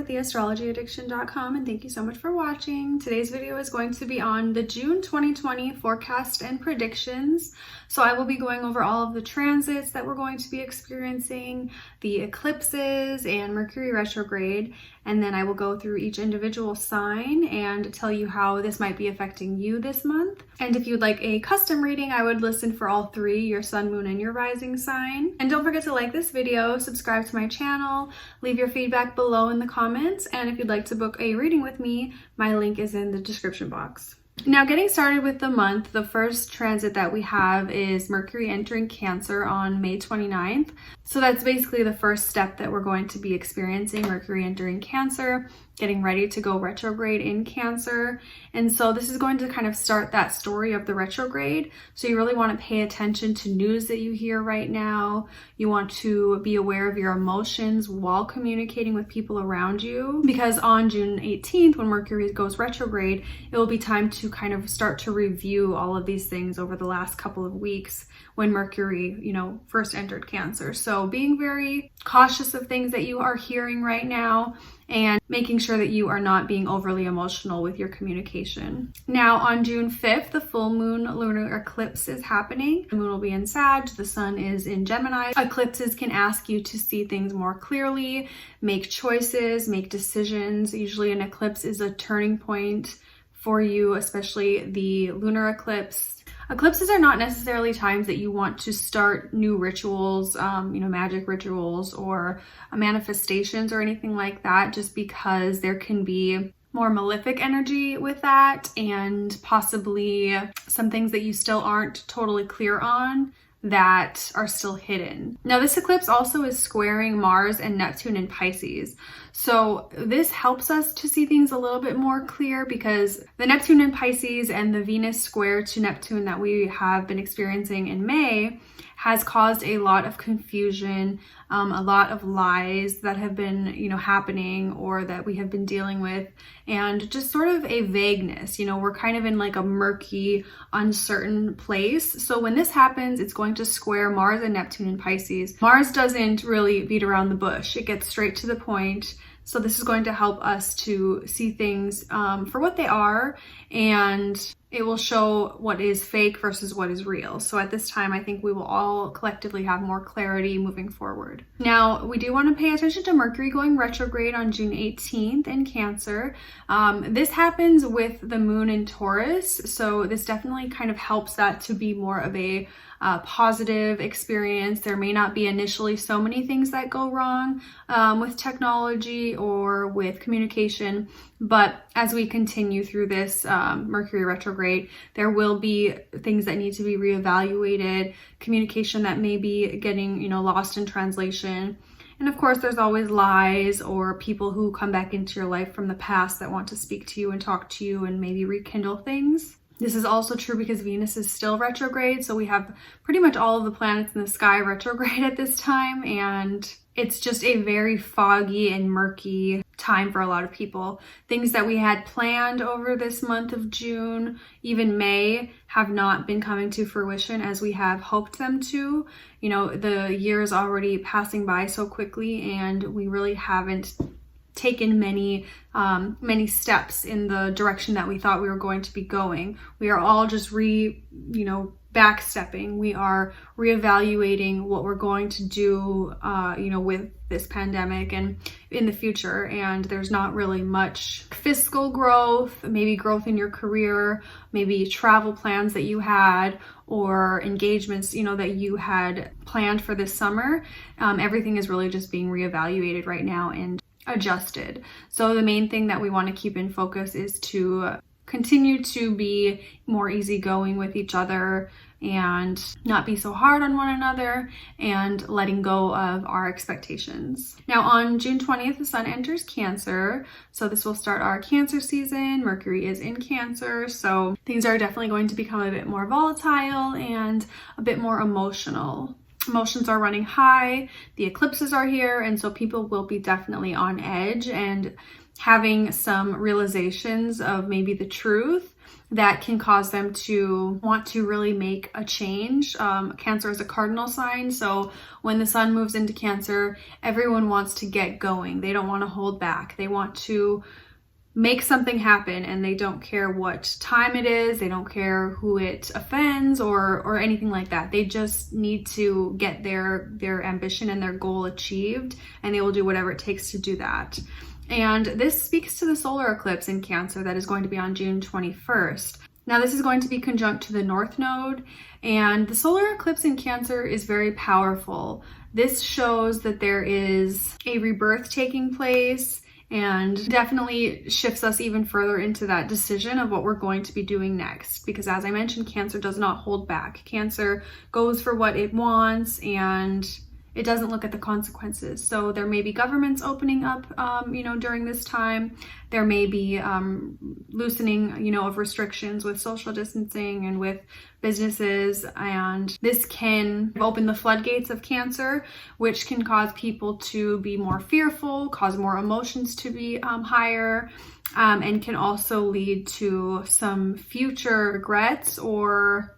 at theastrologyaddiction.com, and thank you so much for watching. Today's video is going to be on the June 2020 forecast and predictions. So I will be going over all of the transits that we're going to be experiencing, the eclipses and Mercury retrograde, and then I will go through each individual sign and tell you how this might be affecting you this month. And if you'd like a custom reading, I would listen for all three, your sun, moon, and your rising sign. And don't forget to like this video, subscribe to my channel, leave your feedback below in the comments, and if you'd like to book a reading with me, my link is in the description box. Now, getting started with the month, the first transit that we have is Mercury entering Cancer on May 29th. So that's basically the first step that we're going to be experiencing, Mercury entering Cancer, getting ready to go retrograde in Cancer. And so this is going to kind of start that story of the retrograde. So you really want to pay attention to news that you hear right now. You want to be aware of your emotions while communicating with people around you, because on June 18th, when Mercury goes retrograde, it will be time to kind of start to review all of these things over the last couple of weeks when Mercury, first entered Cancer. So being very cautious of things that you are hearing right now and making sure that you are not being overly emotional with your communication. Now on June 5th, the full moon lunar eclipse is happening. The moon will be in Sag, the sun is in Gemini. Eclipses can ask you to see things more clearly, make choices, make decisions. Usually an eclipse is a turning point for you, especially the lunar eclipse. Eclipses are not necessarily times that you want to start new rituals, magic rituals or manifestations or anything like that, just because there can be more malefic energy with that and possibly some things that you still aren't totally clear on that are still hidden. Now, this eclipse also is squaring Mars and Neptune in Pisces. So this helps us to see things a little bit more clear, because the Neptune in Pisces and the Venus square to Neptune that we have been experiencing in May has caused a lot of confusion, a lot of lies that have been, happening or that we have been dealing with, and just sort of a vagueness. We're kind of in like a murky, uncertain place. So when this happens, it's going to square Mars and Neptune in Pisces. Mars doesn't really beat around the bush. It gets straight to the point. So this is going to help us to see things for what they are, and it will show what is fake versus what is real. So at this time, I think we will all collectively have more clarity moving forward. Now, we do want to pay attention to Mercury going retrograde on June 18th in Cancer. This happens with the moon in Taurus. So this definitely kind of helps that to be more of a positive experience. There may not be initially so many things that go wrong with technology or with communication, but as we continue through this Mercury retrograde, there will be things that need to be reevaluated, communication that may be getting, lost in translation. And of course, there's always lies or people who come back into your life from the past that want to speak to you and talk to you and maybe rekindle things. This is also true because Venus is still retrograde, so we have pretty much all of the planets in the sky retrograde at this time, and it's just a very foggy and murky time for a lot of people. Things that we had planned over this month of June, even May, have not been coming to fruition as we have hoped them to. The year is already passing by so quickly, and we really haven't taken many steps in the direction that we thought we were going to be going. We are all just backstepping. We are reevaluating what we're going to do, with this pandemic and in the future. And there's not really much fiscal growth, maybe growth in your career, maybe travel plans that you had or engagements, that you had planned for this summer. Everything is really just being reevaluated right now and adjusted. So the main thing that we want to keep in focus is to continue to be more easygoing with each other and not be so hard on one another, and letting go of our expectations. Now on June 20th, the sun enters Cancer. So this will start our Cancer season. Mercury is in Cancer. So things are definitely going to become a bit more volatile and a bit more emotional. Emotions are running high, the eclipses are here, and so people will be definitely on edge and having some realizations of maybe the truth that can cause them to want to really make a change. Cancer is a cardinal sign, so when the sun moves into Cancer, everyone wants to get going. They don't want to hold back. They want to make something happen, and they don't care what time it is. They don't care who it offends or anything like that. They just need to get their ambition and their goal achieved, and they will do whatever it takes to do that. And this speaks to the solar eclipse in Cancer that is going to be on June 21st. Now, this is going to be conjunct to the North Node, and the solar eclipse in Cancer is very powerful. This shows that there is a rebirth taking place, and definitely shifts us even further into that decision of what we're going to be doing next. Because as I mentioned, Cancer does not hold back. Cancer goes for what it wants, and it doesn't look at the consequences. So there may be governments opening up, during this time. There may be loosening, of restrictions with social distancing and with businesses. And this can open the floodgates of Cancer, which can cause people to be more fearful, cause more emotions to be higher, and can also lead to some future regrets, or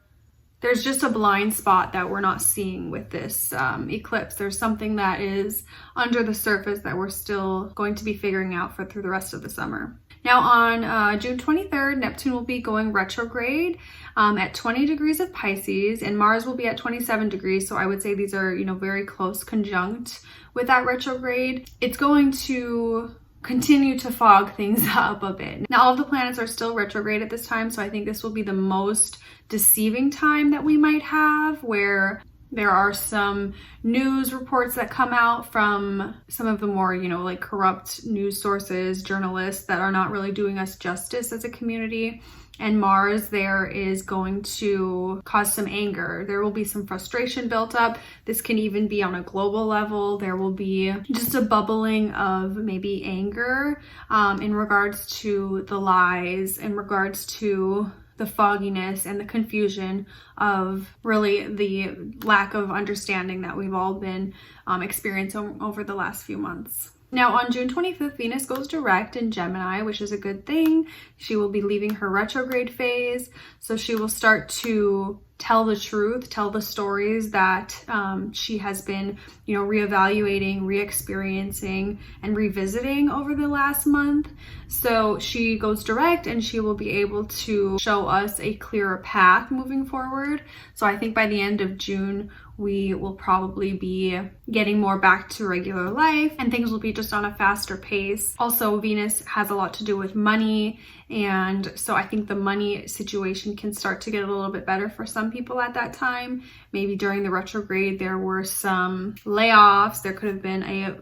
there's just a blind spot that we're not seeing with this eclipse. There's something that is under the surface that we're still going to be figuring out through the rest of the summer. Now on June 23rd, Neptune will be going retrograde at 20 degrees of Pisces, and Mars will be at 27 degrees. So I would say these are, very close conjunct with that retrograde. It's going to continue to fog things up a bit. Now, all of the planets are still retrograde at this time, so I think this will be the most deceiving time that we might have, where there are some news reports that come out from some of the more, corrupt news sources, journalists that are not really doing us justice as a community. And Mars there is going to cause some anger. There will be some frustration built up. This can even be on a global level. There will be just a bubbling of maybe anger in regards to the lies, in regards to the fogginess and the confusion of really the lack of understanding that we've all been experiencing over the last few months. Now on June 25th, Venus goes direct in Gemini, which is a good thing. She will be leaving her retrograde phase, so she will start to tell the truth, tell the stories that she has been, reevaluating, re-experiencing, and revisiting over the last month. So she goes direct, and she will be able to show us a clearer path moving forward. So I think by the end of June, we will probably be getting more back to regular life, and things will be just on a faster pace. Also, Venus has a lot to do with money, and so I think the money situation can start to get a little bit better for some people at that time. Maybe during the retrograde, there were some layoffs. There could have been a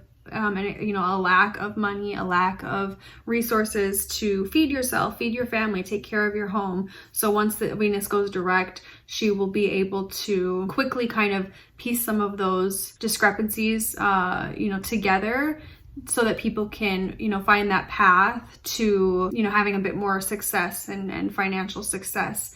lack of money, a lack of resources to feed yourself, feed your family, take care of your home. So once the Venus goes direct, she will be able to quickly kind of piece some of those discrepancies, together, so that people can, find that path to, having a bit more success and financial success,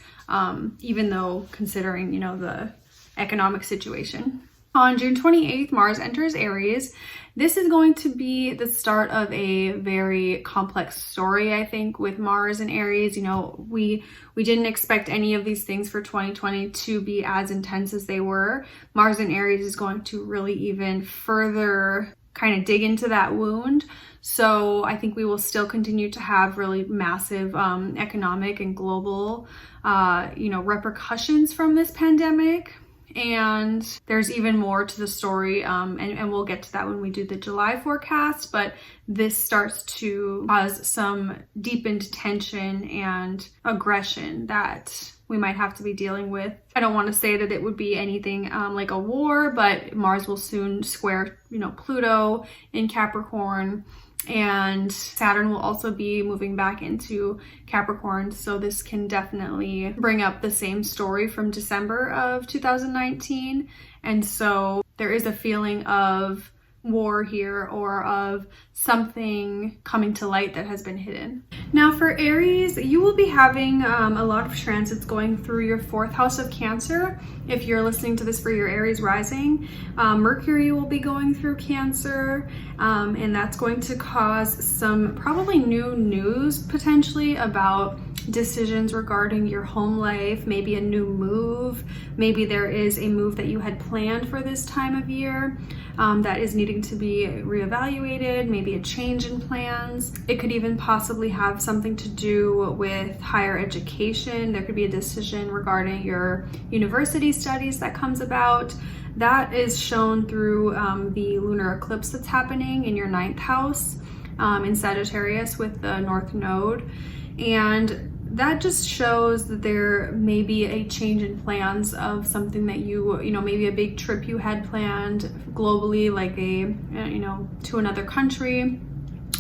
even though considering, the economic situation. On June 28th, Mars enters Aries. This is going to be the start of a very complex story, I think, with Mars and Aries. We didn't expect any of these things for 2020 to be as intense as they were. Mars and Aries is going to really even further kind of dig into that wound. So I think we will still continue to have really massive economic and global, repercussions from this pandemic. And there's even more to the story, and we'll get to that when we do the July forecast, but this starts to cause some deepened tension and aggression that we might have to be dealing with. I don't want to say that it would be anything like a war, but Mars will soon square, Pluto in Capricorn, and Saturn will also be moving back into Capricorn. So this can definitely bring up the same story from December of 2019. And so there is a feeling of war here, or of something coming to light that has been hidden. Now for Aries, you will be having a lot of transits going through your 4th house of Cancer. If you're listening to this for your Aries rising, Mercury will be going through Cancer, and that's going to cause some probably new news potentially about decisions regarding your home life, maybe a new move. Maybe there is a move that you had planned for this time of year that is needing to be reevaluated, maybe a change in plans. It could even possibly have something to do with higher education. There could be a decision regarding your university studies that comes about. That is shown through the lunar eclipse that's happening in your 9th house in Sagittarius with the North Node. And that just shows that there may be a change in plans of something that you know, maybe a big trip you had planned globally, like to another country,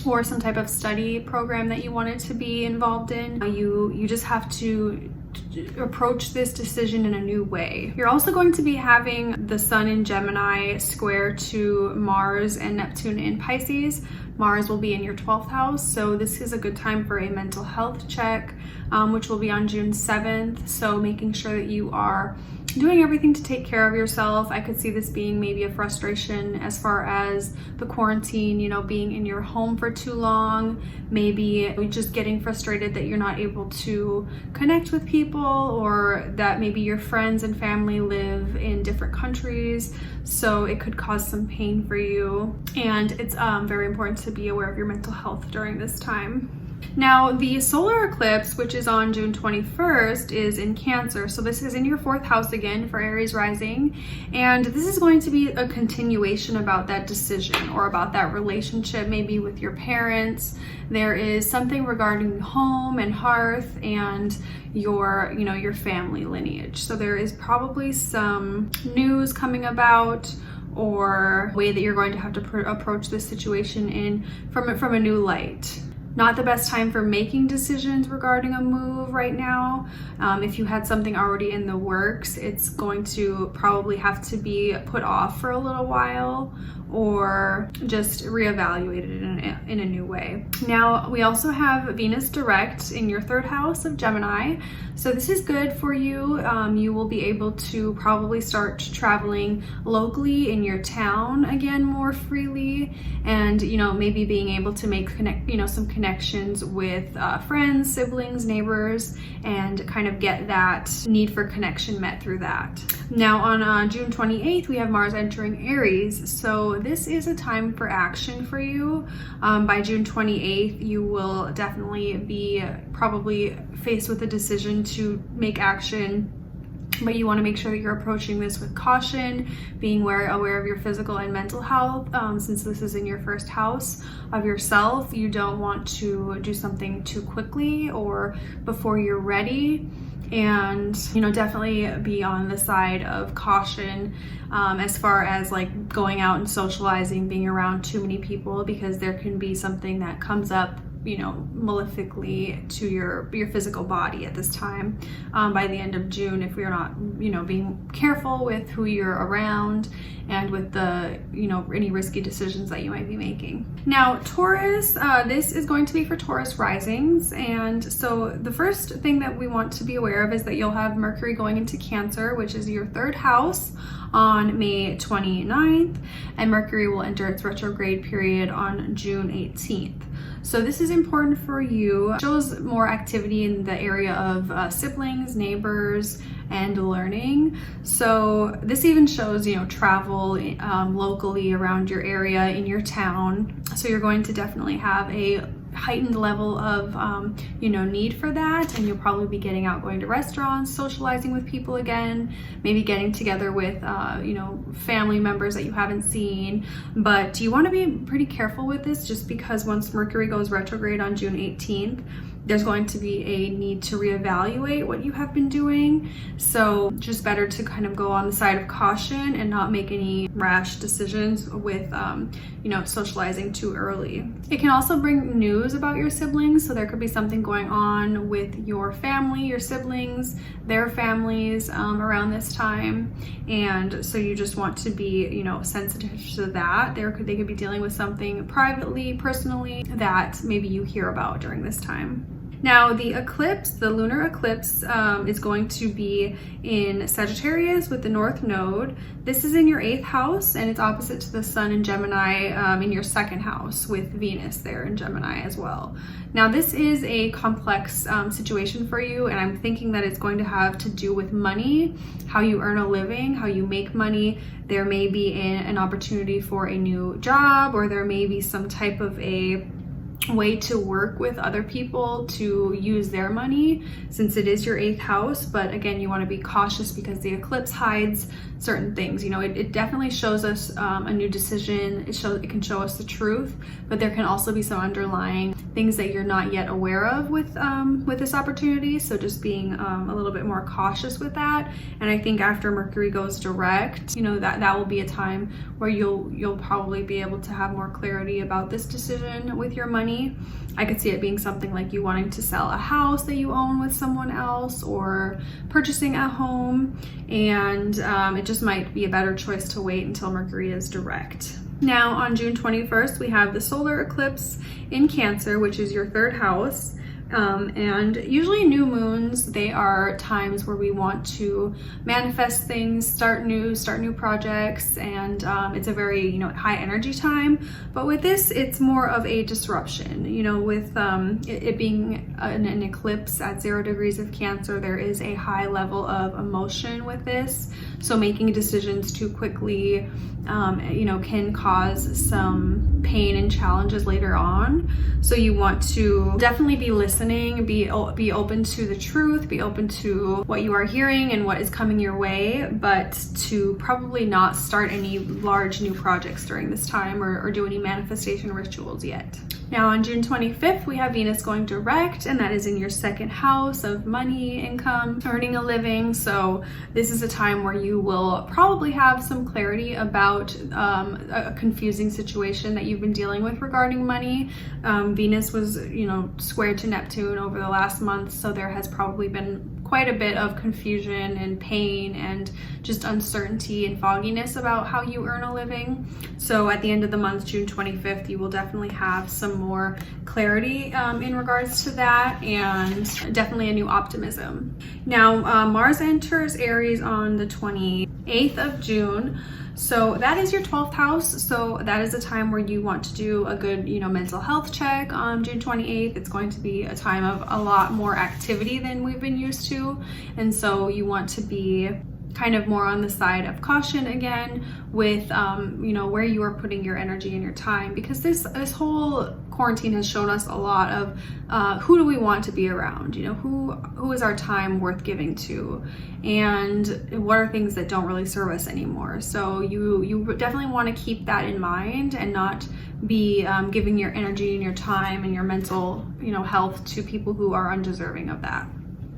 or some type of study program that you wanted to be involved in. You just have to approach this decision in a new way. You're also going to be having the Sun in Gemini square to Mars and Neptune in Pisces. Mars will be in your 12th house, so this is a good time for a mental health check, which will be on June 7th. So making sure that you are doing everything to take care of yourself. I could see this being maybe a frustration as far as the quarantine, you know, being in your home for too long, maybe just getting frustrated that you're not able to connect with people, or that maybe your friends and family live in different countries, so it could cause some pain for you. And it's very important to be aware of your mental health during this time. Now, the solar eclipse, which is on June 21st, is in Cancer. So this is in your 4th house again for Aries rising. And this is going to be a continuation about that decision or about that relationship, maybe with your parents. There is something regarding home and hearth and your, you know, your family lineage. So there is probably some news coming about, or way that you're going to have to approach this situation in from a new light. Not the best time for making decisions regarding a move right now. If you had something already in the works, it's going to probably have to be put off for a little while, or just reevaluated in a new way. Now, we also have Venus direct in your 3rd house of Gemini. So this is good for you. You will be able to probably start traveling locally in your town again more freely, and, you know, maybe being able to make some connections with friends, siblings, neighbors, and kind of get that need for connection met through that. Now on June 28th, we have Mars entering Aries. So this is a time for action for you. By June 28th, you will definitely be probably faced with a decision to make action, but you want to make sure that you're approaching this with caution, being aware of your physical and mental health. Since this is in your 1st house of yourself, you don't want to do something too quickly or before you're ready. And, you know, definitely be on the side of caution as far as like going out and socializing, being around too many people, because there can be something that comes up, you know, malefically to your physical body at this time by the end of June, if we're not, you know, being careful with who you're around and with the, you know, any risky decisions that you might be making. Now, Taurus, this is going to be for Taurus risings. And so the first thing that we want to be aware of is that you'll have Mercury going into Cancer, which is your 3rd house, on May 29th, and Mercury will enter its retrograde period on June 18th. So this is important for you. It shows more activity in the area of siblings, neighbors, and learning. So this even shows, you know, travel locally around your area, in your town. So you're going to definitely have a heightened level of you know, need for that, and you'll probably be getting out, going to restaurants, socializing with people again, maybe getting together with you know, family members that you haven't seen. But you want to be pretty careful with this, just because once Mercury goes retrograde on June 18th, there's going to be a need to reevaluate what you have been doing. So just better to kind of go on the side of caution and not make any rash decisions with, you know, socializing too early. It can also bring news about your siblings. So there could be something going on with your family, your siblings, their families around this time. And so you just want to be, you know, sensitive to that. They could be dealing with something privately, personally, that maybe you hear about during this time. Now the eclipse, the lunar eclipse, is going to be in Sagittarius with the North Node. This is in your 8th house, and it's opposite to the Sun in Gemini in your 2nd house, with Venus there in Gemini as well. Now this is a complex situation for you, and I'm thinking that it's going to have to do with money, how you earn a living, how you make money. There may be an opportunity for a new job, or there may be some type of a way to work with other people to use their money, since it is your 8th house. But again, you want to be cautious because the eclipse hides certain things. You know, it definitely shows us a new decision. It can show us the truth, but there can also be some underlying things that you're not yet aware of with this opportunity. So just being a little bit more cautious with that. And I think after Mercury goes direct, you know, that will be a time where you'll probably be able to have more clarity about this decision with your money. I could see it being something like you wanting to sell a house that you own with someone else, or purchasing a home, and it just might be a better choice to wait until Mercury is direct. Now on June 21st, we have the solar eclipse in Cancer, which is your 3rd house. And usually new moons, they are times where we want to manifest things, start new projects, and it's a very, you know, high energy time. But with this, it's more of a disruption. You know, with it being an eclipse at 0 degrees of Cancer, there is a high level of emotion with this. So making decisions too quickly, you know, can cause some pain and challenges later on. So you want to definitely be listening, be open to the truth, be open to what you are hearing and what is coming your way, but to probably not start any large new projects during this time, or do any manifestation rituals yet. Now on June 25th, we have Venus going direct, and that is in your 2nd house of money, income, earning a living. So this is a time where you will probably have some clarity about a confusing situation that you've been dealing with regarding money. Venus was, you know, squared to Neptune over the last month, so there has probably been quite a bit of confusion and pain and just uncertainty and fogginess about how you earn a living. So at the end of the month, June 25th, you will definitely have some more clarity in regards to that, and definitely a new optimism. Now Mars enters Aries on the 28th of June. So that is your 12th house. So that is a time where you want to do a good, you know, mental health check on June 28th. It's going to be a time of a lot more activity than we've been used to. And so you want to be kind of more on the side of caution again with, you know, where you are putting your energy and your time, because this whole quarantine has shown us a lot of who do we want to be around, you know, who is our time worth giving to, and what are things that don't really serve us anymore. So you definitely want to keep that in mind and not be giving your energy and your time and your mental, you know, health to people who are undeserving of that.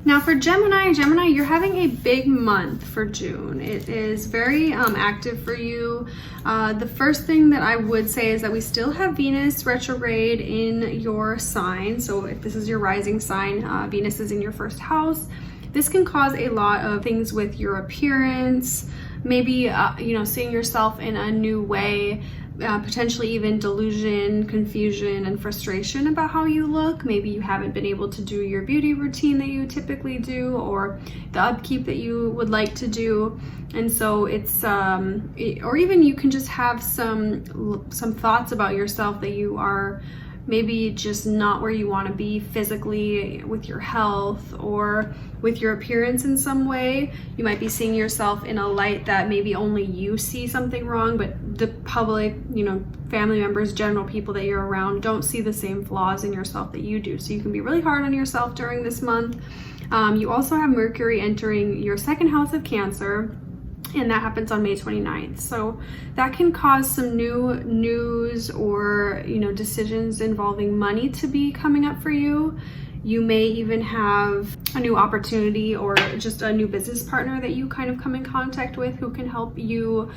Now for Gemini, you're having a big month for June. It is very active for you. The first thing that I would say is that we still have Venus retrograde in your sign. So if this is your rising sign, Venus is in your 1st house. This can cause a lot of things with your appearance, maybe you know, seeing yourself in a new way, potentially even delusion, confusion, and frustration about how you look. Maybe you haven't been able to do your beauty routine that you typically do, or the upkeep that you would like to do. And so it's or even you can just have some thoughts about yourself that you are maybe just not where you want to be physically with your health or with your appearance in some way. You might be seeing yourself in a light that maybe only you see something wrong, but the public, you know, family members, general people that you're around don't see the same flaws in yourself that you do. So you can be really hard on yourself during this month. You also have Mercury entering your 2nd house of Cancer, and that happens on May 29th. So that can cause some new news or, you know, decisions involving money to be coming up for you. You may even have a new opportunity or just a new business partner that you kind of come in contact with who can help you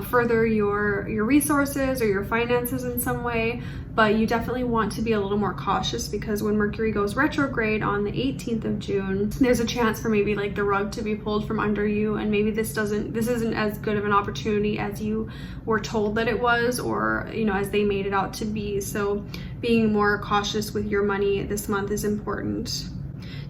further your resources or your finances in some way. but you definitely want to be a little more cautious, because when Mercury goes retrograde on the 18th of June, there's a chance for maybe like the rug to be pulled from under you, and maybe this isn't as good of an opportunity as you were told that it was, or as they made it out to be. So being more cautious with your money this month is important.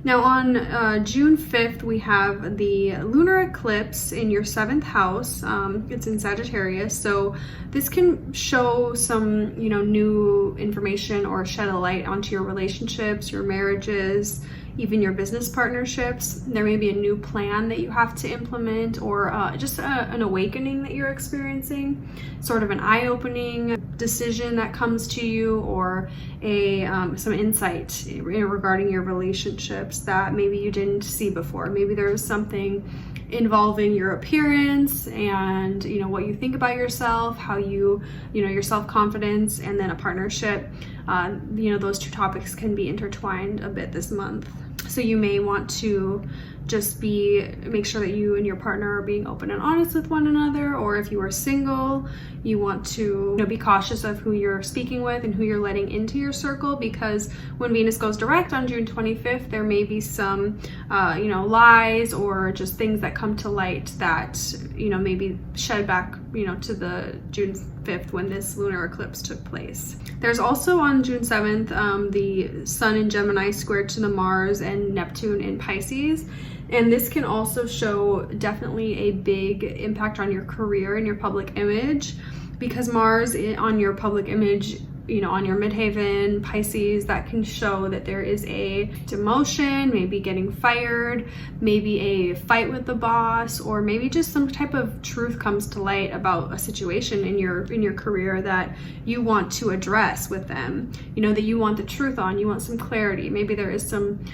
Now on June 5th, we have the lunar eclipse in your 7th house. It's in Sagittarius, so this can show some new information or shed a light onto your relationships, your marriages, even your business partnerships. There may be a new plan that you have to implement, or just an awakening that you're experiencing, sort of an eye-opening decision that comes to you, or some insight regarding your relationships that maybe you didn't see before. Maybe there was something involving your appearance and what you think about yourself, how your self-confidence, and then a partnership. Those two topics can be intertwined a bit this month. So you may want to just make sure that you and your partner are being open and honest with one another, or if you are single, you want to be cautious of who you're speaking with and who you're letting into your circle, because when Venus goes direct on June 25th, there may be some lies or just things that come to light that maybe shed back to the June 5th when this lunar eclipse took place. There's also on June 7th the Sun in Gemini squared to the Mars and Neptune in Pisces. And this can also show definitely a big impact on your career and your public image, because Mars on your public image, on your midheaven, Pisces, that can show that there is a demotion, maybe getting fired, maybe a fight with the boss, or maybe just some type of truth comes to light about a situation in your career that you want to address with them, that you want the truth on, you want some clarity. Maybe there is some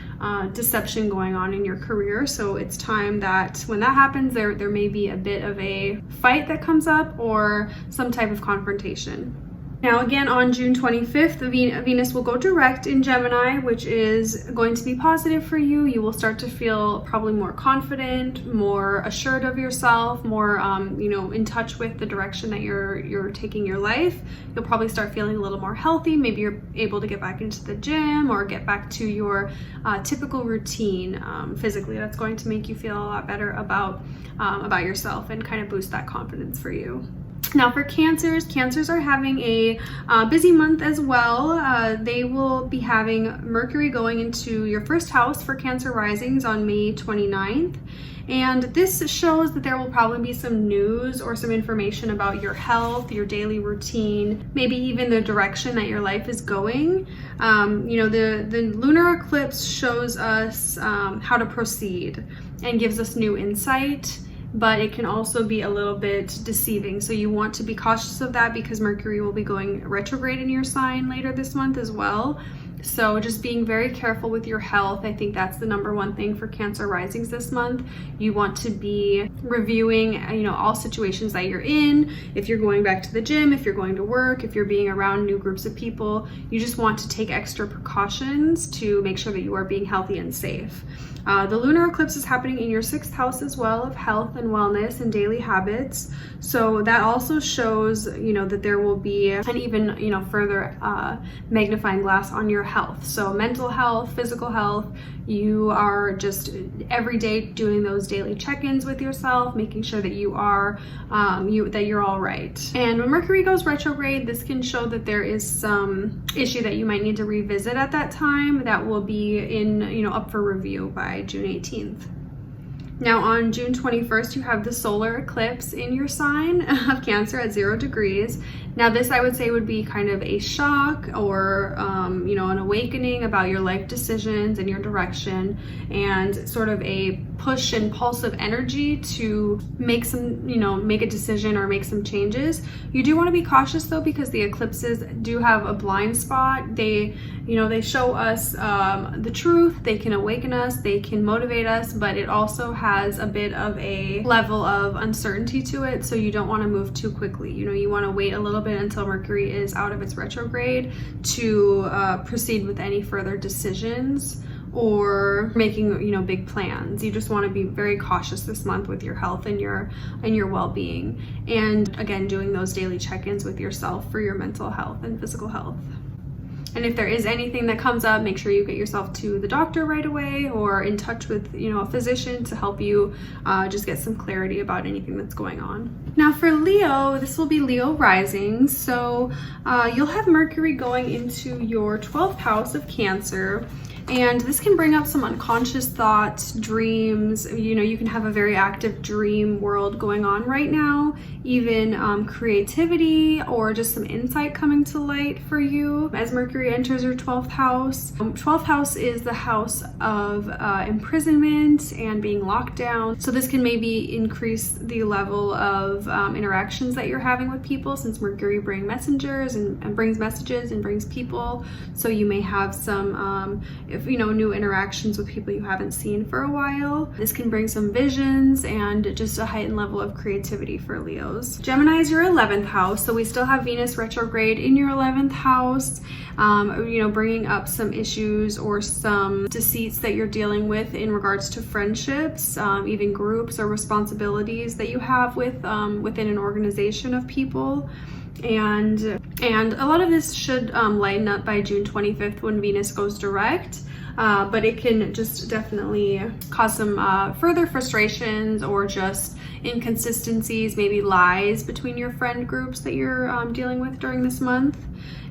deception going on in your career. So it's time that when that happens, there may be a bit of a fight that comes up, or some type of confrontation. Now again, on June 25th, Venus will go direct in Gemini, which is going to be positive for you. You will start to feel probably more confident, more assured of yourself, more in touch with the direction that you're taking your life. You'll probably start feeling a little more healthy. Maybe you're able to get back into the gym or get back to your typical routine physically. That's going to make you feel a lot better about yourself and kind of boost that confidence for you. Now for Cancers are having a busy month as well. They will be having Mercury going into your 1st house for Cancer risings on May 29th. And this shows that there will probably be some news or some information about your health, your daily routine, maybe even the direction that your life is going. The lunar eclipse shows us how to proceed and gives us new insight, but it can also be a little bit deceiving. So you want to be cautious of that, because Mercury will be going retrograde in your sign later this month as well. So just being very careful with your health. I think that's the number one thing for Cancer risings this month. You want to be reviewing, all situations that you're in. If you're going back to the gym, if you're going to work, if you're being around new groups of people, you just want to take extra precautions to make sure that you are being healthy and safe. The lunar eclipse is happening in your 6th house as well, of health and wellness and daily habits. So that also shows, that there will be an even, further magnifying glass on your health. So mental health, physical health, you are just every day doing those daily check-ins with yourself, making sure that you are, that you're all right. And when Mercury goes retrograde, this can show that there is some issue that you might need to revisit at that time that will be up for review by June 18th. Now on June 21st, you have the solar eclipse in your sign of Cancer at 0 degrees. Now this, I would say, would be kind of a shock or, an awakening about your life decisions and your direction, and sort of a push and pulse of energy to make make a decision or make some changes. You do want to be cautious though, because the eclipses do have a blind spot. They show us the truth. They can awaken us, they can motivate us, but it also has a bit of a level of uncertainty to it. So you don't want to move too quickly. You want to wait a little bit until Mercury is out of its retrograde to proceed with any further decisions or making big plans. You just want to be very cautious this month with your health and your well-being, and again doing those daily check-ins with yourself for your mental health and physical health. And if there is anything that comes up, make sure you get yourself to the doctor right away or in touch with, a physician to help you just get some clarity about anything that's going on. Now for Leo, this will be Leo rising. So you'll have Mercury going into your 12th house of Cancer. And this can bring up some unconscious thoughts, dreams. You can have a very active dream world going on right now, even creativity or just some insight coming to light for you as Mercury enters your 12th house. 12th house is the house of imprisonment and being locked down. So this can maybe increase the level of interactions that you're having with people, since Mercury brings messengers and brings messages and brings people. So you may have some new interactions with people you haven't seen for a while. This can bring some visions and just a heightened level of creativity for Leos. Gemini is your 11th house, so we still have Venus retrograde in your 11th house, bringing up some issues or some deceits that you're dealing with in regards to friendships, even groups or responsibilities that you have within an organization of people. And a lot of this should lighten up by June 25th when Venus goes direct. But it can just definitely cause some further frustrations or just inconsistencies, maybe lies between your friend groups that you're dealing with during this month.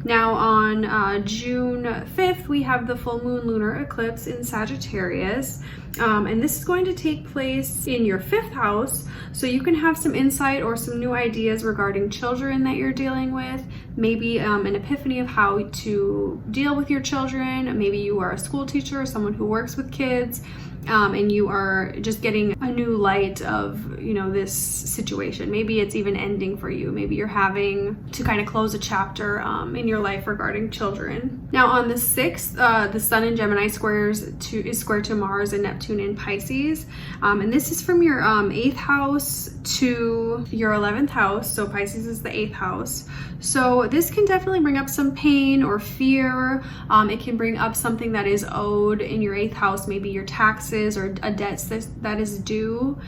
Now on June 5th, we have the full moon lunar eclipse in Sagittarius. And this is going to take place in your 5th house. So you can have some insight or some new ideas regarding children that you're dealing with. Maybe an epiphany of how to deal with your children. Maybe you are a school teacher or someone who works with kids. And you are just getting a new light of, this situation. Maybe it's even ending for you. Maybe you're having to kind of close a chapter in your life regarding children. Now on the 6th, the Sun in Gemini is square to Mars and Neptune in Pisces. And this is from your 8th house to your 11th house. So Pisces is the 8th house. So this can definitely bring up some pain or fear. It can bring up something that is owed in your 8th house, maybe your taxes or a debt that is due.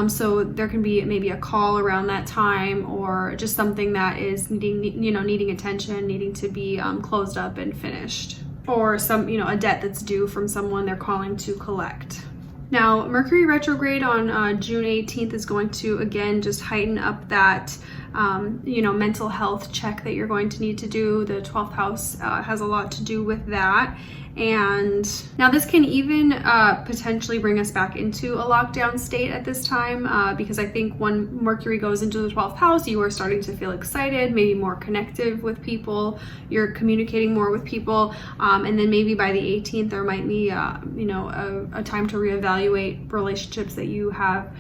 So there can be maybe a call around that time, or just something that is needing attention, needing to be closed up and finished, or some a debt that's due from someone they're calling to collect. Now Mercury retrograde on June 18th is going to again just heighten up that mental health check that you're going to need to do. The 12th house has a lot to do with that. And now this can even potentially bring us back into a lockdown state at this time, because I think when Mercury goes into the 12th house, you are starting to feel excited, maybe more connective with people, you're communicating more with people, and then maybe by the 18th there might be a time to reevaluate relationships that you have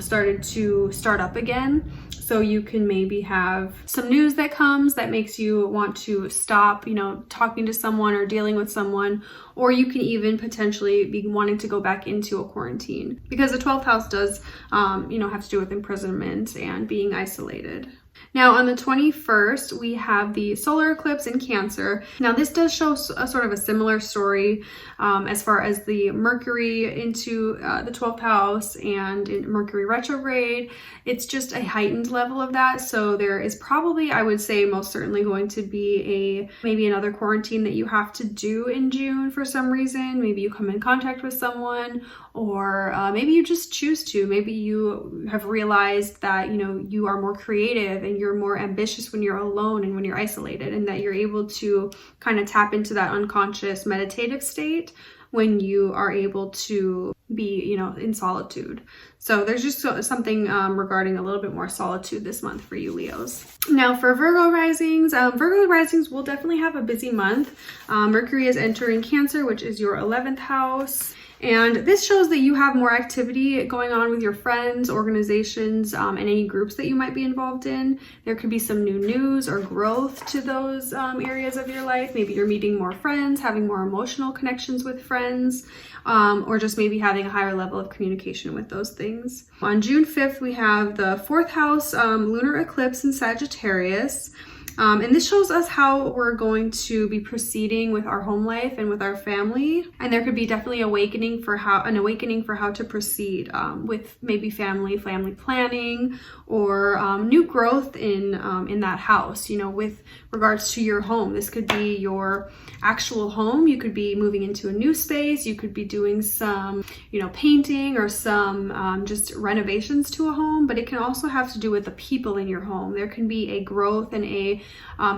start up again. So you can maybe have some news that comes that makes you want to stop, talking to someone or dealing with someone, or you can even potentially be wanting to go back into a quarantine, because the 12th house does, have to do with imprisonment and being isolated. Now on the 21st, we have the solar eclipse in Cancer. Now this does show a sort of a similar story as far as the Mercury into the 12th house and in Mercury retrograde. It's just a heightened level of that. So there is probably, I would say most certainly going to be maybe another quarantine that you have to do in June for some reason. Maybe you come in contact with someone, or maybe you just choose to. Maybe you have realized that, you are more creative and you're more ambitious when you're alone and when you're isolated, and that you're able to kind of tap into that unconscious meditative state when you are able to be, in solitude. So there's just something regarding a little bit more solitude this month for you Leos. Now for Virgo risings will definitely have a busy month. Mercury is entering Cancer, which is your 11th house. And this shows that you have more activity going on with your friends, organizations, and any groups that you might be involved in. There could be some new news or growth to those areas of your life. Maybe you're meeting more friends, having more emotional connections with friends, or just maybe having a higher level of communication with those things. On June 5th, we have the 4th house lunar eclipse in Sagittarius. And this shows us how we're going to be proceeding with our home life and with our family. And there could be definitely an awakening for how to proceed with maybe family planning, or new growth in that house, you know, with regards to your home. This could be your actual home. You could be moving into a new space. You could be doing some, you know, painting or some just renovations to a home, but it can also have to do with the people in your home. There can be a growth and a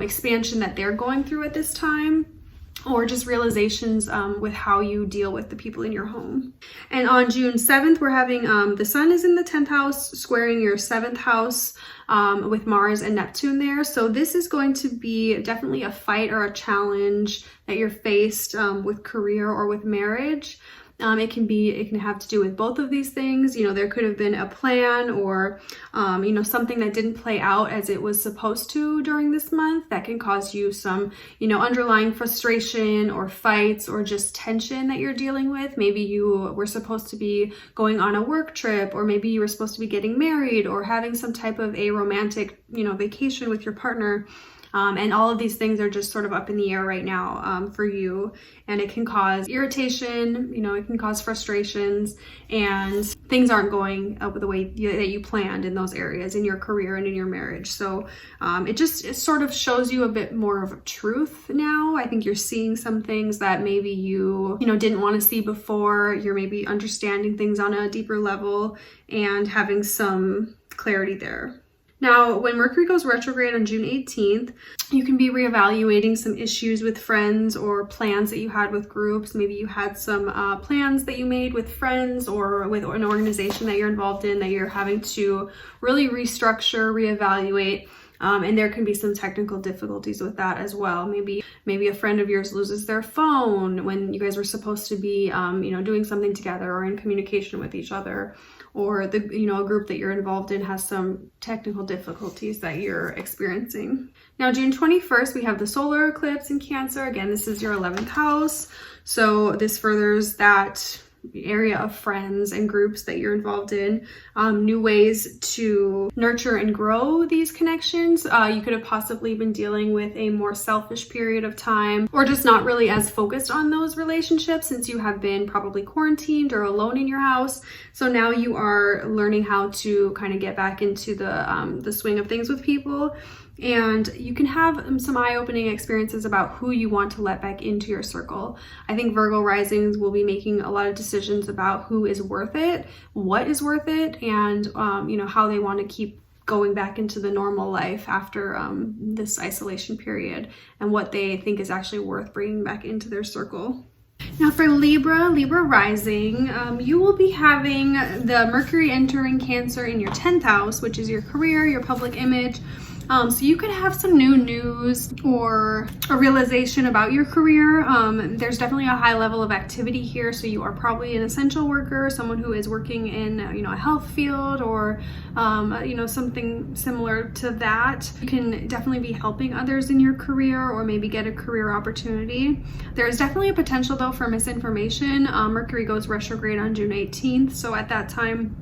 expansion that they're going through at this time, or just realizations with how you deal with the people in your home. And on June 7th, we're having the sun is in the 10th house, squaring your 7th house with Mars and Neptune there. So this is going to be definitely a fight or a challenge that you're faced with career or with marriage. It can have to do with both of these things. You know, there could have been a plan or, you know, something that didn't play out as it was supposed to during this month that can cause you some, you know, underlying frustration or fights or just tension that you're dealing with. Maybe you were supposed to be going on a work trip, or maybe you were supposed to be getting married or having some type of a romantic, you know, vacation with your partner. And all of these things are just sort of up in the air right now for you. And it can cause irritation, you know, it can cause frustrations, and things aren't going the way that you planned in those areas in your career and in your marriage. So it sort of shows you a bit more of truth now. I think you're seeing some things that maybe you know, didn't want to see before. You're maybe understanding things on a deeper level and having some clarity there. Now, when Mercury goes retrograde on June 18th, you can be reevaluating some issues with friends or plans that you had with groups. Maybe you had some plans that you made with friends or with an organization that you're involved in that you're having to really restructure, reevaluate. And there can be some technical difficulties with that as well. Maybe a friend of yours loses their phone when you guys were supposed to be, you know, doing something together or in communication with each other, or a group that you're involved in has some technical difficulties that you're experiencing. Now, June 21st, we have the solar eclipse in Cancer. Again, this is your 11th house. So this furthers that area of friends and groups that you're involved in, new ways to nurture and grow these connections. You could have possibly been dealing with a more selfish period of time, or just not really as focused on those relationships since you have been probably quarantined or alone in your house. So now you are learning how to kind of get back into the swing of things with people. And you can have some eye-opening experiences about who you want to let back into your circle. I think Virgo risings will be making a lot of decisions about who is worth it, what is worth it, and you know, how they want to keep going back into the normal life after this isolation period, and what they think is actually worth bringing back into their circle. Now for Libra rising, you will be having the Mercury entering Cancer in your 10th house, which is your career, your public image. So you could have some new news or a realization about your career. There's definitely a high level of activity here. So you are probably an essential worker, someone who is working in, you know, a health field, or, you know, something similar to that. You can definitely be helping others in your career, or maybe get a career opportunity. There's definitely a potential though for misinformation. Mercury goes retrograde on June 18th. So at that time,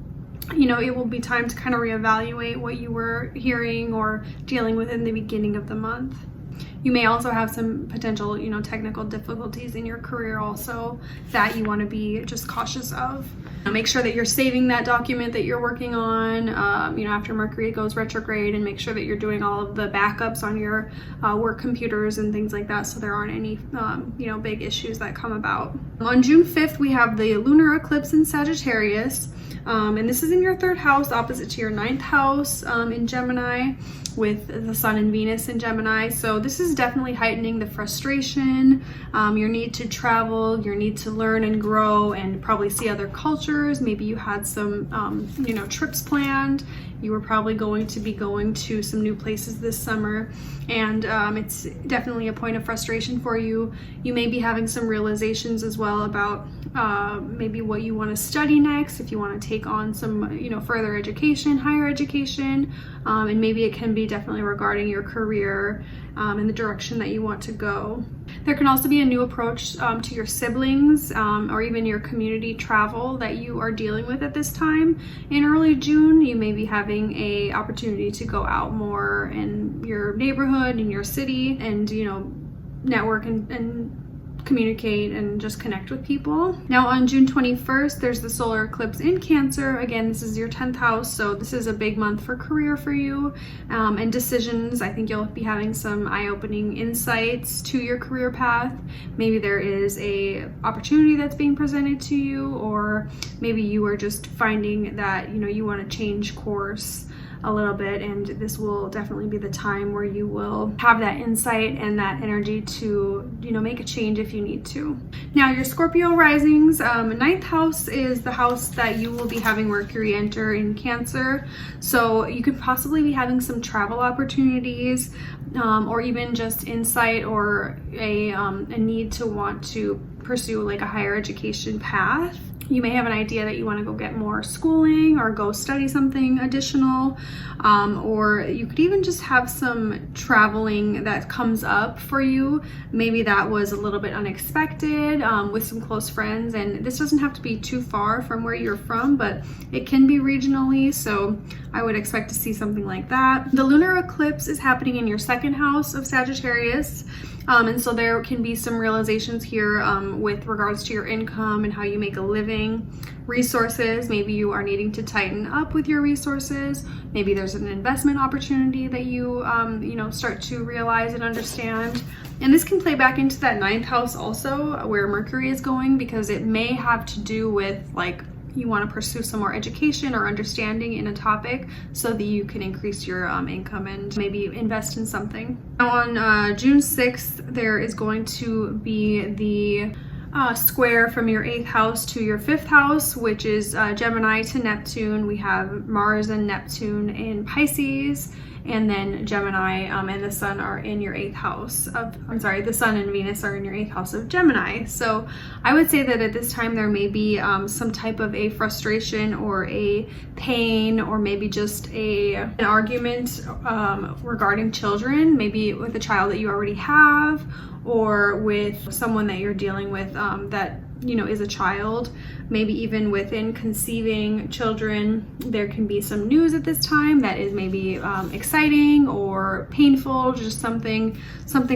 you know, it will be time to kind of reevaluate what you were hearing or dealing with in the beginning of the month. You may also have some potential, you know, technical difficulties in your career also that you want to be just cautious of. Make sure that you're saving that document that you're working on, you know, after Mercury goes retrograde, and make sure that you're doing all of the backups on your work computers and things like that, so there aren't any, you know, big issues that come about. On June 5th, we have the Lunar Eclipse in Sagittarius. And this is in your 3rd house, opposite to your 9th house in Gemini, with the Sun and Venus in Gemini. So this is definitely heightening the frustration, your need to travel, your need to learn and grow and probably see other cultures. Maybe you had some, you know, trips planned. You were probably going to be going to some new places this summer, and it's definitely a point of frustration for you. You may be having some realizations as well about maybe what you want to study next, if you want to take on some, you know, further education, higher education, and maybe it can be definitely regarding your career in the direction that you want to go. There can also be a new approach to your siblings or even your community travel that you are dealing with at this time. In early June, you may be having a opportunity to go out more in your neighborhood, in your city, and, you know, network and communicate and just connect with people. Now on June 21st, there's the solar eclipse in Cancer. Again, this is your 10th house, so this is a big month for career for you and decisions. I think you'll be having some eye-opening insights to your career path. Maybe there is a opportunity that's being presented to you, or maybe you are just finding that, you know, you want to change course a little bit, and this will definitely be the time where you will have that insight and that energy to, you know, make a change if you need to. Now your Scorpio risings, 9th house is the house that you will be having Mercury enter in Cancer, so you could possibly be having some travel opportunities or even just insight or a need to want to pursue like a higher education path. You may have an idea that you want to go get more schooling or go study something additional, or you could even just have some traveling that comes up for you. Maybe that was a little bit unexpected with some close friends, and this doesn't have to be too far from where you're from, but it can be regionally, so I would expect to see something like that. The lunar eclipse is happening in your 2nd house of Sagittarius. And so there can be some realizations here with regards to your income and how you make a living, resources. Maybe you are needing to tighten up with your resources. Maybe there's an investment opportunity that you, you know, start to realize and understand. And this can play back into that 9th house also, where Mercury is going, because it may have to do with like you want to pursue some more education or understanding in a topic so that you can increase your income and maybe invest in something. Now on June 6th, there is going to be the square from your 8th house to your 5th house, which is Gemini to Neptune. We have Mars and Neptune in Pisces, and then Gemini and the Sun are in your 8th house of, the Sun and Venus are in your 8th house of Gemini. So I would say that at this time there may be some type of a frustration or a pain, or maybe just an argument regarding children, maybe with a child that you already have, or with someone that you're dealing with that, you know, is a child. Maybe even within conceiving children, there can be some news at this time that is maybe exciting or painful, just something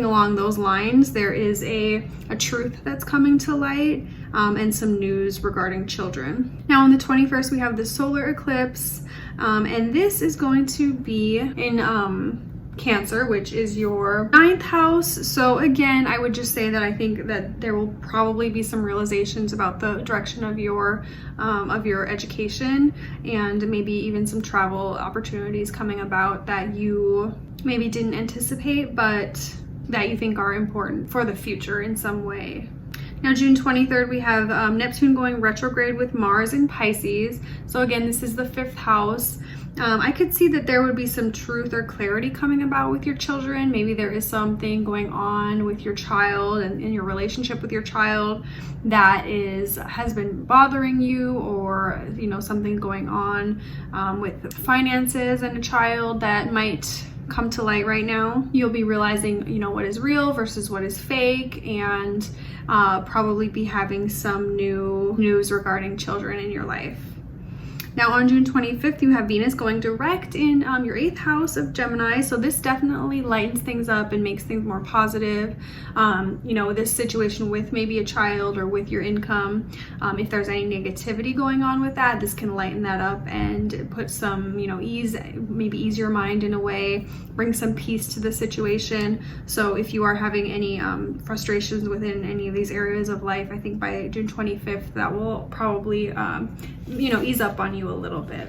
along those lines. There is a truth that's coming to light and some news regarding children. Now on the 21st, we have the solar eclipse, and this is going to be in Cancer, which is your 9th house. So again, I would just say that I think that there will probably be some realizations about the direction of your education, and maybe even some travel opportunities coming about that you maybe didn't anticipate, but that you think are important for the future in some way. Now June 23rd, we have Neptune going retrograde with Mars in Pisces. So again, this is the 5th house. I could see that there would be some truth or clarity coming about with your children. Maybe there is something going on with your child and in your relationship with your child that has been bothering you, or, you know, something going on with finances and a child that might come to light right now. You'll be realizing, you know, what is real versus what is fake, and probably be having some new news regarding children in your life. Now on June 25th, you have Venus going direct in your 8th house of Gemini. So this definitely lightens things up and makes things more positive. You know, this situation with maybe a child or with your income, if there's any negativity going on with that, this can lighten that up and put some, you know, maybe ease your mind in a way, bring some peace to the situation. So if you are having any frustrations within any of these areas of life, I think by June 25th, that will probably, you know, ease up on you a little bit.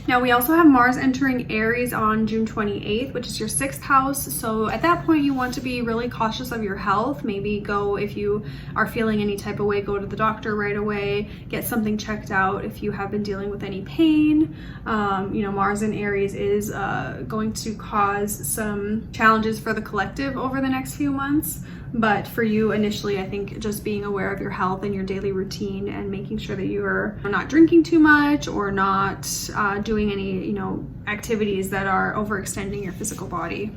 Now we also have Mars entering Aries on June 28th, which is your 6th house. So at that point you want to be really cautious of your health. Maybe go, if you are feeling any type of way, go to the doctor right away, get something checked out if you have been dealing with any pain. You know, Mars in Aries is going to cause some challenges for the collective over the next few months. But for you initially, I think just being aware of your health and your daily routine and making sure that you're not drinking too much or not doing any, you know, activities that are overextending your physical body.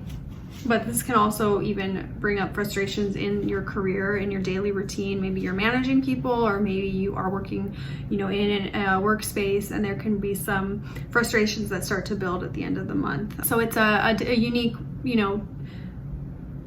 But this can also even bring up frustrations in your career, in your daily routine. Maybe you're managing people, or maybe you are working, you know, in a workspace, and there can be some frustrations that start to build at the end of the month. So it's a unique, you know,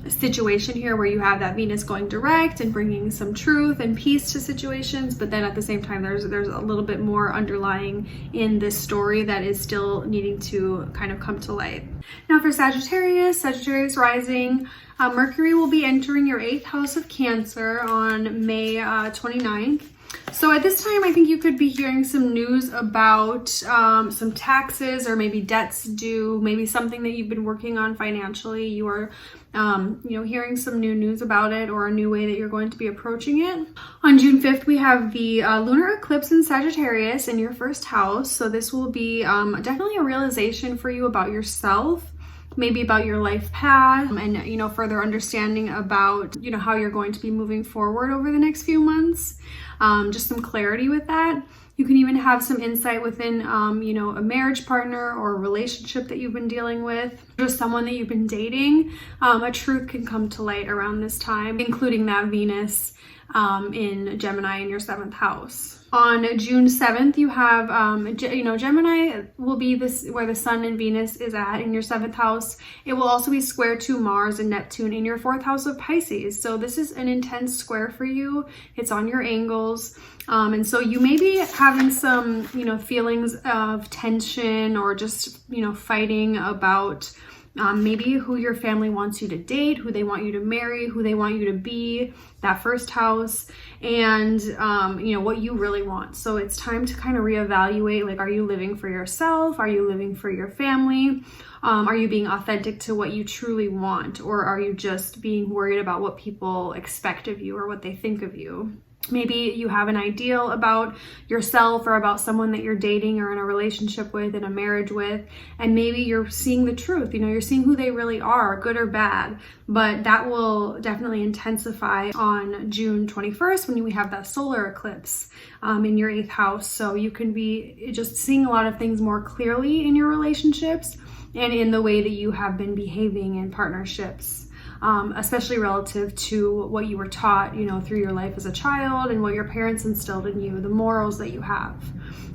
situation here where you have that Venus going direct and bringing some truth and peace to situations, but then at the same time there's a little bit more underlying in this story that is still needing to kind of come to light. Now for Sagittarius rising, Mercury will be entering your 8th house of Cancer on May 29th. So at this time, I think you could be hearing some news about some taxes or maybe debts due, maybe something that you've been working on financially. You are, you know, hearing some new news about it or a new way that you're going to be approaching it. On June 5th, we have the Lunar Eclipse in Sagittarius in your 1st house. So this will be definitely a realization for you about yourself, maybe about your life path, and, you know, further understanding about, you know, how you're going to be moving forward over the next few months. Just some clarity with that. You can even have some insight within, you know, a marriage partner or a relationship that you've been dealing with, just someone that you've been dating. A truth can come to light around this time, including that Venus in Gemini in your 7th house. On June 7th, you have, you know, Gemini will be this where the Sun and Venus is at in your 7th house. It will also be square to Mars and Neptune in your 4th house of Pisces. So this is an intense square for you. It's on your angles. And so you may be having some, you know, feelings of tension or just, you know, fighting about maybe who your family wants you to date, who they want you to marry, who they want you to be, that 1st house, and you know, what you really want. So it's time to kind of reevaluate, like, are you living for yourself? Are you living for your family? Are you being authentic to what you truly want? Or are you just being worried about what people expect of you or what they think of you? Maybe you have an ideal about yourself or about someone that you're dating or in a relationship with, in a marriage with, and maybe you're seeing the truth, you know, you're seeing who they really are, good or bad, but that will definitely intensify on June 21st when we have that solar eclipse in your 8th house. So you can be just seeing a lot of things more clearly in your relationships and in the way that you have been behaving in partnerships. Especially relative to what you were taught, you know, through your life as a child and what your parents instilled in you, the morals that you have.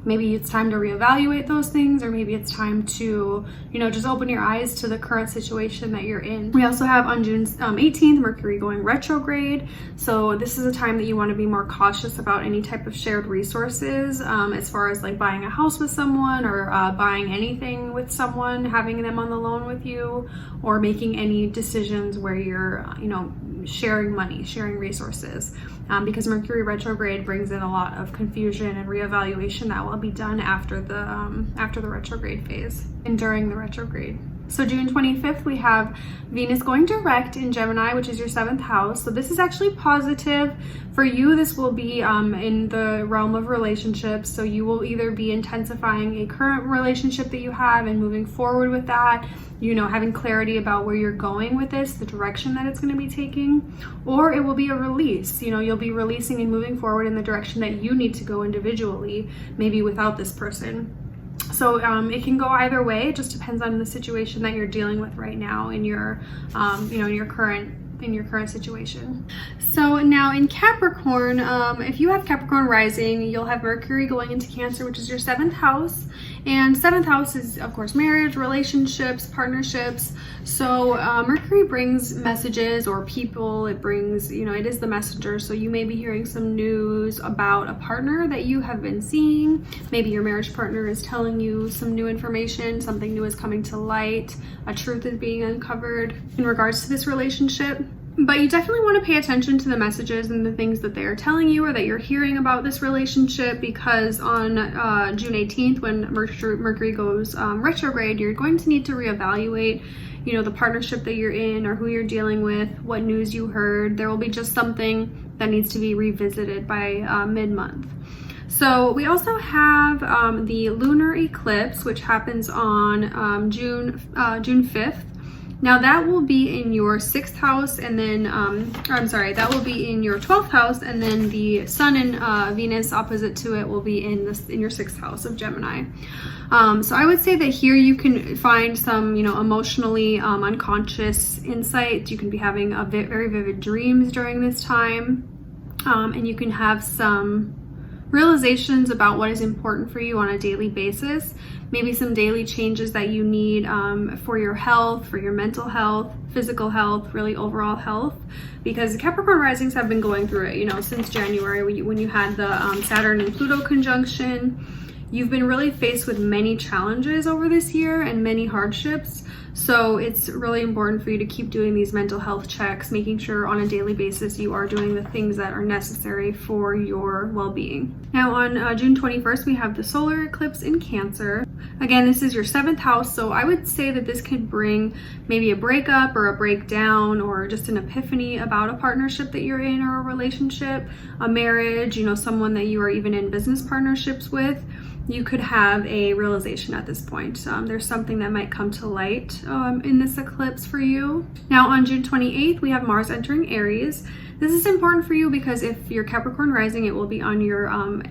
Maybe it's time to reevaluate those things, or maybe it's time to, you know, just open your eyes to the current situation that you're in. We also have on June 18th, Mercury going retrograde. So this is a time that you want to be more cautious about any type of shared resources, as far as like buying a house with someone or buying anything with someone, having them on the loan with you, or making any decisions where you're, you know, sharing money, sharing resources, because Mercury retrograde brings in a lot of confusion and reevaluation that will be done after the retrograde phase and during the retrograde. So June 25th, we have Venus going direct in Gemini, which is your 7th house. So this is actually positive for you. This will be in the realm of relationships. So you will either be intensifying a current relationship that you have and moving forward with that, you know, having clarity about where you're going with this, the direction that it's going to be taking, or it will be a release. You know, you'll be releasing and moving forward in the direction that you need to go individually, maybe without this person. So it can go either way. It just depends on the situation that you're dealing with right now in your, you know, in your current situation. So now in Capricorn, if you have Capricorn rising, you'll have Mercury going into Cancer, which is your 7th house. And 7th house is, of course, marriage, relationships, partnerships. So Mercury brings messages or people. It brings, you know, it is the messenger. So you may be hearing some news about a partner that you have been seeing. Maybe your marriage partner is telling you some new information, something new is coming to light, a truth is being uncovered in regards to this relationship. But you definitely want to pay attention to the messages and the things that they are telling you or that you're hearing about this relationship, because on June 18th, when Mercury goes retrograde, you're going to need to reevaluate, you know, the partnership that you're in or who you're dealing with, what news you heard. There will be just something that needs to be revisited by mid-month. So we also have the lunar eclipse, which happens on June 5th. Now that will be in your 6th house, and then, that will be in your 12th house, and then the Sun and Venus opposite to it will be in your 6th house of Gemini. So I would say that here you can find some, emotionally unconscious insight. You can be having very vivid dreams during this time, and you can have some realizations about what is important for you on a daily basis. Maybe some daily changes that you need for your health, for your mental health, physical health, really overall health, because Capricorn risings have been going through it, since January when you had the Saturn and Pluto conjunction. You've been really faced with many challenges over this year and many hardships. So it's really important for you to keep doing these mental health checks, making sure on a daily basis you are doing the things that are necessary for your well-being. Now on June 21st, we have the solar eclipse in Cancer. Again, this is your 7th house, so I would say that this could bring maybe a breakup or a breakdown or just an epiphany about a partnership that you're in, or a relationship, a marriage, someone that you are even in business partnerships with. You could have a realization at this point. There's something that might come to light in this eclipse for you. Now on June 28th, we have Mars entering Aries. This is important for you because if you're Capricorn rising, it will be on your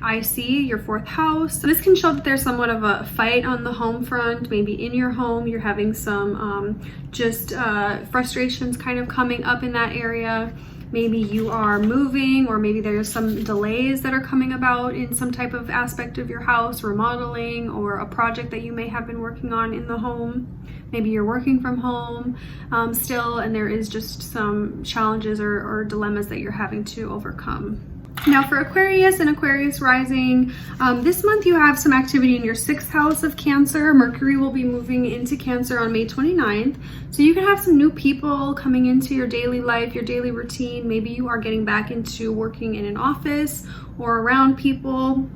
IC, your 4th house. So this can show that there's somewhat of a fight on the home front. Maybe in your home, you're having some frustrations kind of coming up in that area. Maybe you are moving, or maybe there's some delays that are coming about in some type of aspect of your house, remodeling, or a project that you may have been working on in the home. Maybe you're working from home still, and there is just some challenges or dilemmas that you're having to overcome. Now for Aquarius and Aquarius rising, this month you have some activity in your 6th house of Cancer. Mercury will be moving into Cancer on May 29th. So you can have some new people coming into your daily life, your daily routine. Maybe you are getting back into working in an office or around people.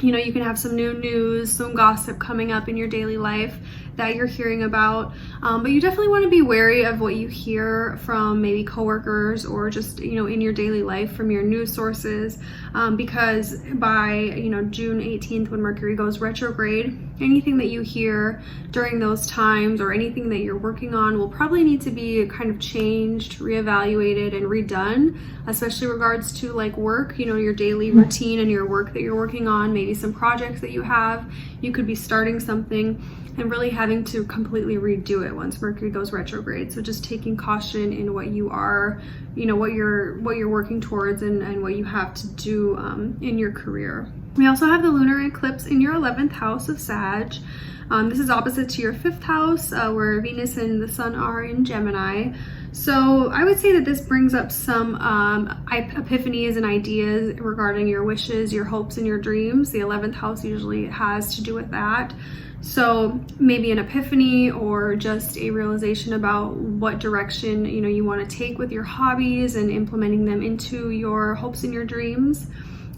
You can have some new news, some gossip coming up in your daily life that you're hearing about. But you definitely want to be wary of what you hear from maybe coworkers or just, in your daily life from your news sources, because by, June 18th, when Mercury goes retrograde, anything that you hear during those times or anything that you're working on will probably need to be kind of changed, reevaluated, and redone, especially regards to like work, your daily routine and your work that you're working on, maybe some projects that you have. You could be starting something and really having to completely redo it once Mercury goes retrograde. So just taking caution in what you are, what you're working towards and what you have to do in your career. We also have the lunar eclipse in your 11th house of Sag. This is opposite to your 5th house, where Venus and the Sun are in Gemini. So I would say that this brings up some epiphanies and ideas regarding your wishes, your hopes, and your dreams. The 11th house usually has to do with that. So maybe an epiphany or just a realization about what direction you want to take with your hobbies and implementing them into your hopes and your dreams.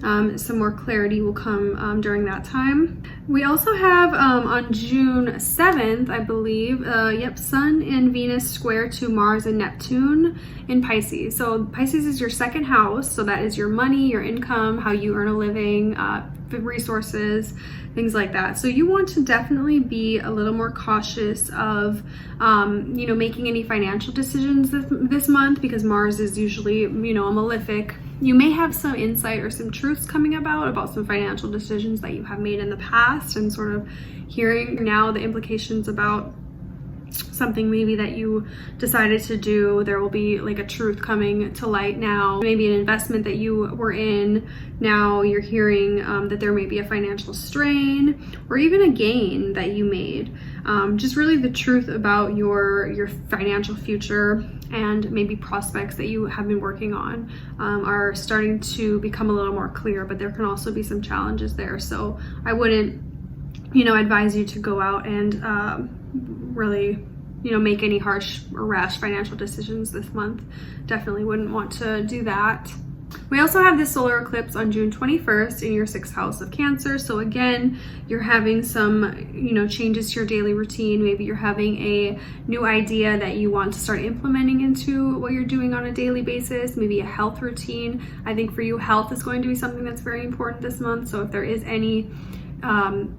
Some more clarity will come during that time. We also have on June 7th, I believe, Sun and Venus square to Mars and Neptune in Pisces. So Pisces is your 2nd house, so that is your money, your income, how you earn a living, resources, things like that. So you want to definitely be a little more cautious of making any financial decisions this month, because Mars is usually a malefic. You may have some insight or some truths coming about some financial decisions that you have made in the past, and sort of hearing now the implications about something maybe that you decided to do. There will be like a truth coming to light now. Maybe an investment that you were in, now you're hearing that there may be a financial strain or even a gain that you made. Just really the truth about your financial future and maybe prospects that you have been working on are starting to become a little more clear, but there can also be some challenges there. So I wouldn't advise you to go out and really make any harsh or rash financial decisions this month. Definitely wouldn't want to do that. We also have this solar eclipse on June 21st in your 6th house of Cancer. So again, you're having some, changes to your daily routine. Maybe you're having a new idea that you want to start implementing into what you're doing on a daily basis. Maybe a health routine. I think for you, health is going to be something that's very important this month. So if there is any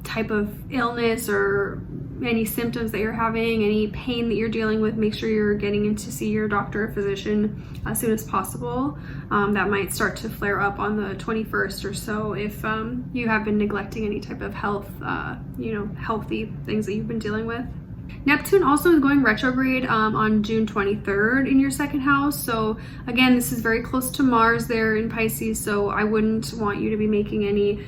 type of illness or any symptoms that you're having, any pain that you're dealing with, make sure you're getting in to see your doctor or physician as soon as possible. That might start to flare up on the 21st or so if you have been neglecting any type of health, healthy things that you've been dealing with. Neptune also is going retrograde on June 23rd in your second house. So again, this is very close to Mars there in Pisces. So I wouldn't want you to be making any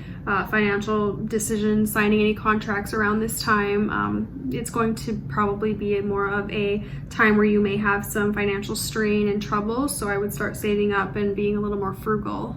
financial decisions, signing any contracts around this time. It's going to probably be more of a time where you may have some financial strain and trouble. So I would start saving up and being a little more frugal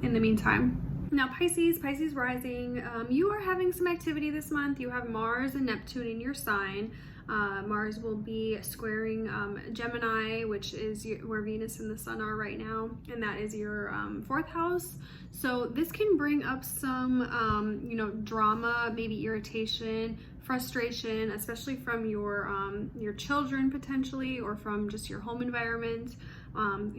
in the meantime. Now Pisces rising, you are having some activity this month. You have Mars and Neptune in your sign. Mars will be squaring Gemini, which is where Venus and the Sun are right now, and that is your fourth house. So this can bring up some, drama, maybe irritation, frustration, especially from your children potentially, or from just your home environment.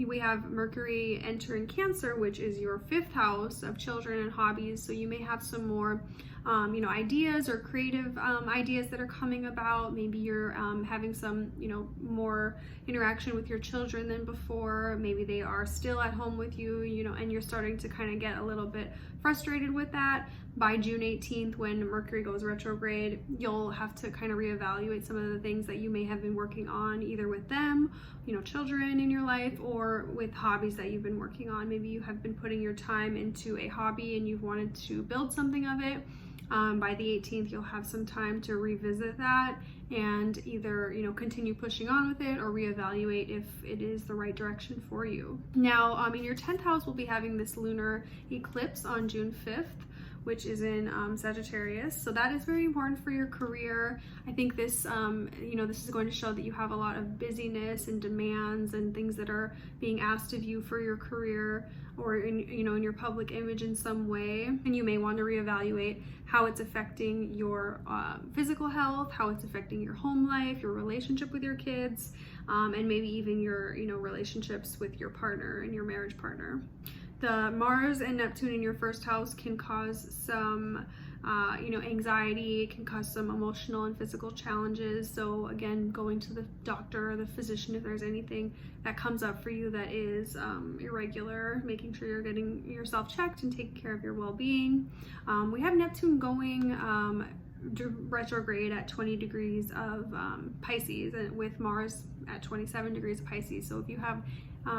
We have Mercury entering Cancer, which is your fifth house of children and hobbies. So you may have some more, ideas or creative ideas that are coming about. Maybe you're having some, more interaction with your children than before. Maybe they are still at home with you, and you're starting to kind of get a little bit frustrated with that. By June 18th, when Mercury goes retrograde, you'll have to kind of reevaluate some of the things that you may have been working on, either with them, children in your life, or with hobbies that you've been working on. Maybe you have been putting your time into a hobby and you've wanted to build something of it. By the 18th, you'll have some time to revisit that and either, continue pushing on with it or reevaluate if it is the right direction for you. Now, in your 10th house, we'll be having this lunar eclipse on June 5th. Which is in Sagittarius. So that is very important for your career. I think this, this is going to show that you have a lot of busyness and demands and things that are being asked of you for your career, or in your public image in some way. And you may want to reevaluate how it's affecting your physical health, how it's affecting your home life, your relationship with your kids, and maybe even your, relationships with your partner and your marriage partner. The Mars and Neptune in your first house can cause some, anxiety, can cause some emotional and physical challenges. So again, going to the doctor or the physician if there's anything that comes up for you that is irregular, making sure you're getting yourself checked and taking care of your well-being. We have Neptune going retrograde at 20 degrees of Pisces, and with Mars at 27 degrees of Pisces. So if you have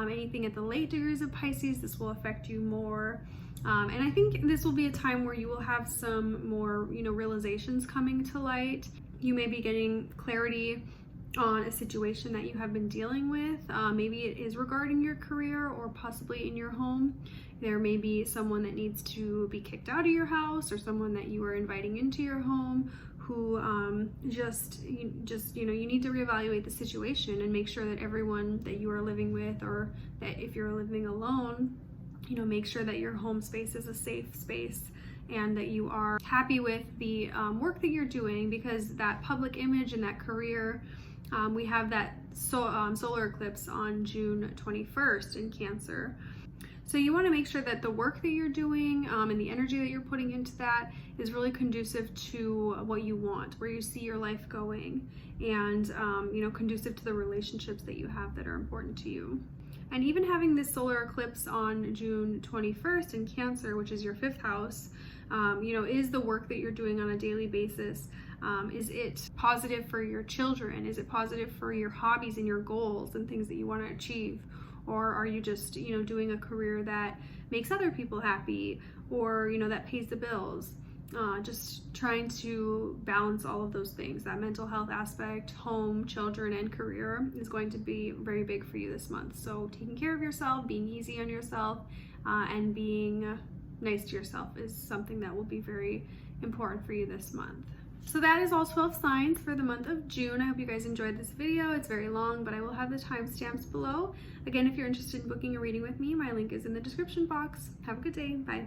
anything at the late degrees of Pisces, this will affect you more. And I think this will be a time where you will have some more, realizations coming to light. You may be getting clarity on a situation that you have been dealing with. Maybe it is regarding your career or possibly in your home. There may be someone that needs to be kicked out of your house, or someone that you are inviting into your home who you need to reevaluate the situation and make sure that everyone that you are living with, or that if you're living alone, make sure that your home space is a safe space and that you are happy with the work that you're doing, because that public image and that career, we have that solar eclipse on June 21st in Cancer. So you want to make sure that the work that you're doing and the energy that you're putting into that is really conducive to what you want, where you see your life going, and conducive to the relationships that you have that are important to you. And even having this solar eclipse on June 21st in Cancer, which is your fifth house, is the work that you're doing on a daily basis. Is it positive for your children? Is it positive for your hobbies and your goals and things that you want to achieve? Or are you just, doing a career that makes other people happy, or, that pays the bills? Just trying to balance all of those things. That mental health aspect, home, children, and career is going to be very big for you this month. So taking care of yourself, being easy on yourself, and being nice to yourself is something that will be very important for you this month. So that is all 12 signs for the month of June. I hope you guys enjoyed this video. It's very long, but I will have the timestamps below. Again, if you're interested in booking a reading with me, my link is in the description box. Have a good day. Bye.